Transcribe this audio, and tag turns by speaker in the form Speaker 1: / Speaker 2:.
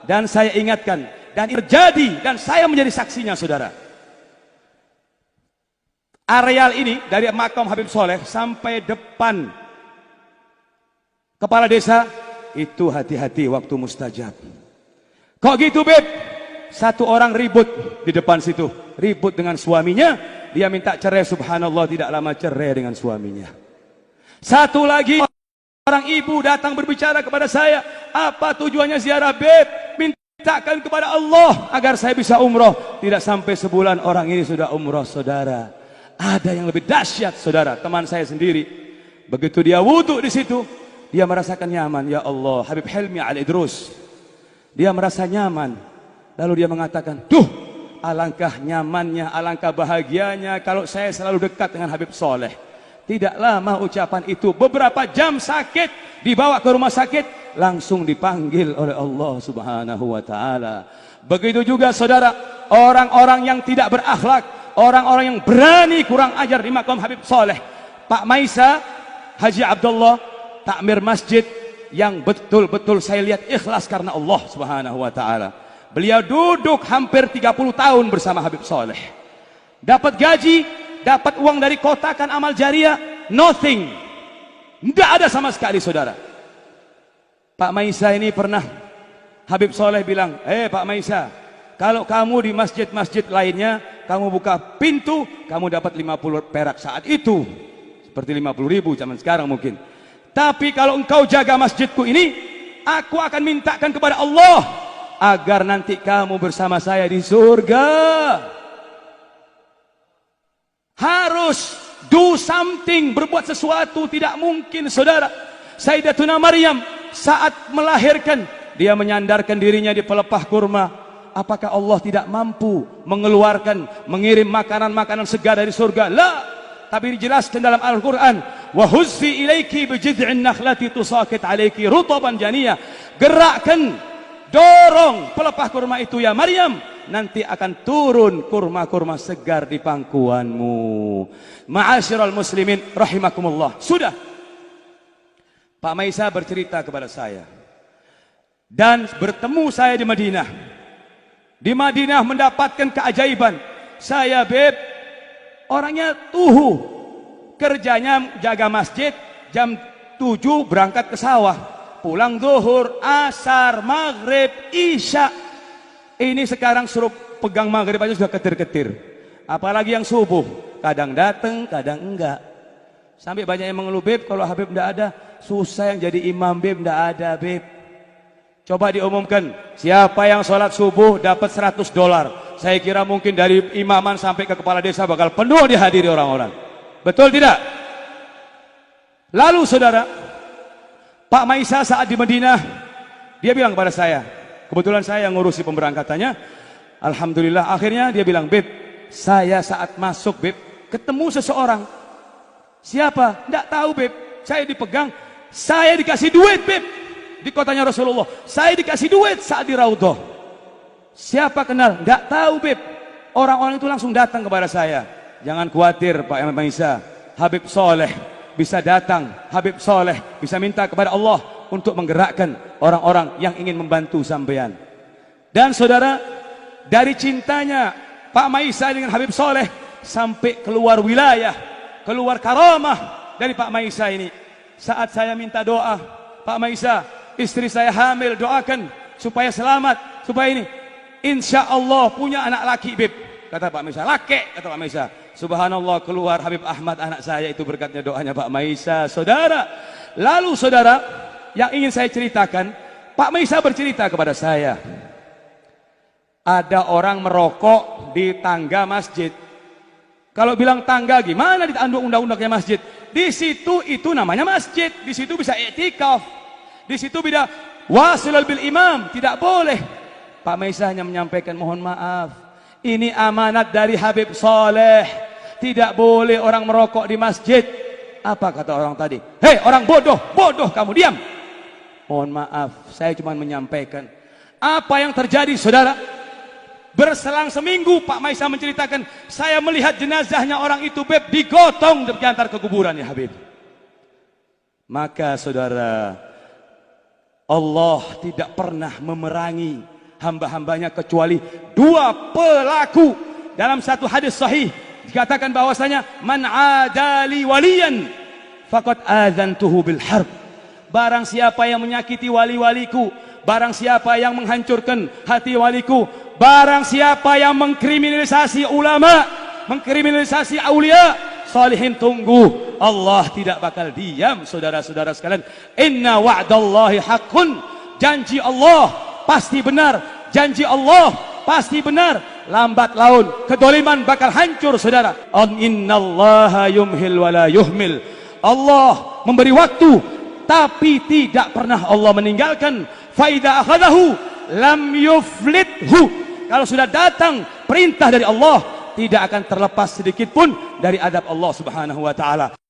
Speaker 1: Dan saya ingatkan, dan itu terjadi, dan saya menjadi saksinya, saudara. Areal ini dari makam Habib Soleh sampai depan kepala desa, itu hati-hati waktu mustajab. Kok gitu, Beb? Satu orang ribut di depan situ, ribut dengan suaminya, dia minta cerai, subhanallah, tidak lama cerai dengan suaminya. Satu lagi orang ibu datang berbicara kepada saya, apa tujuannya ziarah, Beb? Mintakan kepada Allah agar saya bisa umroh. Tidak sampai sebulan orang ini sudah umroh, saudara. Ada yang lebih dahsyat, saudara, teman saya sendiri. Begitu dia wudhu di situ, dia merasakan nyaman. Ya Allah, Habib Helmi Al-Idrus, dia merasa nyaman. Lalu dia mengatakan, duh, alangkah nyamannya, alangkah bahagianya kalau saya selalu dekat dengan Habib Soleh. Tidak lama ucapan itu, beberapa jam sakit, dibawa ke rumah sakit, langsung dipanggil oleh Allah Subhanahu wa ta'ala. Begitu juga, saudara, orang-orang yang tidak berakhlak, orang-orang yang berani kurang ajar di makam Habib Soleh. Pak Maisa, Haji Abdullah, takmir masjid yang betul-betul saya lihat ikhlas karena Allah Subhanahu wa ta'ala. Beliau duduk hampir 30 tahun bersama Habib Soleh. Dapat gaji, dapat uang dari kotakan amal jariah, nothing. Tidak ada sama sekali, saudara. Pak Maisa ini pernah, Habib Soleh bilang, Pak Maisa, kalau kamu di masjid-masjid lainnya, kamu buka pintu, kamu dapat 50 perak saat itu. Seperti 50.000 zaman sekarang mungkin. Tapi kalau engkau jaga masjidku ini, aku akan mintakan kepada Allah agar nanti kamu bersama saya di surga. Harus do something, berbuat sesuatu. Tidak mungkin, saudara. Sayyidatuna Maryam saat melahirkan, dia menyandarkan dirinya di pelepah kurma. Apakah Allah tidak mampu mengeluarkan, mengirim makanan-makanan segar dari surga? La. Tapi dijelaskan dalam Al-Quran, wa huzzi ilaiki bijid'in nakhlati tusaqit alaiki rutaban janiyah. Gerakkan, dorong pelepah kurma itu ya Maryam, nanti akan turun kurma-kurma segar di pangkuanmu. Ma'asyiral muslimin rahimakumullah. Sudah, Pak Maisa bercerita kepada saya, dan bertemu saya di Madinah. Di Madinah mendapatkan keajaiban. Saya, Beb, orangnya tuhu, kerjanya jaga masjid, jam 7 berangkat ke sawah, pulang zuhur, asar, maghrib, isya. Ini sekarang suruh pegang maghrib aja sudah ketir-ketir, apalagi yang subuh, kadang datang, kadang enggak. Sampai banyak yang mengeluh, Beb, kalau Habib enggak ada, susah yang jadi imam, Beb, enggak ada, Beb. Coba diumumkan, siapa yang sholat subuh dapat $100. Saya kira mungkin dari imaman sampai ke kepala desa bakal penuh dihadiri orang-orang. Betul tidak? Lalu, saudara, Pak Maisa saat di Madinah, dia bilang kepada saya, kebetulan saya yang ngurusi pemberangkatannya, alhamdulillah, akhirnya dia bilang, Beb, saya saat masuk, Beb, ketemu seseorang. Siapa? Tidak tahu, Beb. Saya dipegang, saya dikasih duit, Beb, di kotanya Rasulullah. Saya dikasih duit saat di Raudhah. Siapa kenal? Tidak tahu, Beb. Orang-orang itu langsung datang kepada saya. Jangan khawatir, Pak Maisa, Habib Soleh bisa datang, Habib Soleh bisa minta kepada Allah untuk menggerakkan orang-orang yang ingin membantu sampean. Dan saudara, dari cintanya Pak Maisa dengan Habib Soleh sampai keluar wilayah, keluar karamah dari Pak Maisa ini. Saat saya minta doa, Pak Maisa, istri saya hamil, doakan supaya selamat, supaya ini, insya Allah punya anak laki, Beb, kata Pak Maisa. Laki, kata Pak Maisa. Subhanallah, keluar Habib Ahmad, anak saya, itu berkatnya doanya Pak Maisa, saudara. Lalu, saudara, yang ingin saya ceritakan, Pak Maisa bercerita kepada saya, ada orang merokok di tangga masjid. Kalau bilang tangga, gimana di undang-undangnya masjid? Di situ itu namanya masjid, di situ bisa i'tikaf, di situ bisa wasilal bil imam, tidak boleh. Pak Maisa hanya menyampaikan, mohon maaf, ini amanat dari Habib Soleh, tidak boleh orang merokok di masjid. Apa kata orang tadi? Hei orang bodoh, bodoh kamu, diam. Mohon maaf, saya cuma menyampaikan. Apa yang terjadi, saudara? Berselang seminggu Pak Maisa menceritakan, saya melihat jenazahnya orang itu, Beb, digotong diantar ke kuburan, ya Habib. Maka saudara, Allah tidak pernah memerangi hamba-hambanya kecuali dua pelaku. Dalam satu hadis sahih dikatakan bahwasanya man adali waliyan faqad adzantuhu bil harb. Barang siapa yang menyakiti wali-waliku, barang siapa yang menghancurkan hati waliku, barang siapa yang mengkriminalisasi ulama, mengkriminalisasi aulia salihin, tunggu, Allah tidak bakal diam. Saudara-saudara sekalian, inna wa'dallahi haqqun, janji Allah pasti benar, janji Allah pasti benar. Lambat laun kedoliman bakal hancur, saudara. Innallaha yumhil wala yuhmil. Allah memberi waktu tapi tidak pernah Allah meninggalkan. Fa idza akhadahu lam yuflithu. Kalau sudah datang perintah dari Allah, tidak akan terlepas sedikit pun dari adab Allah Subhanahu wa taala.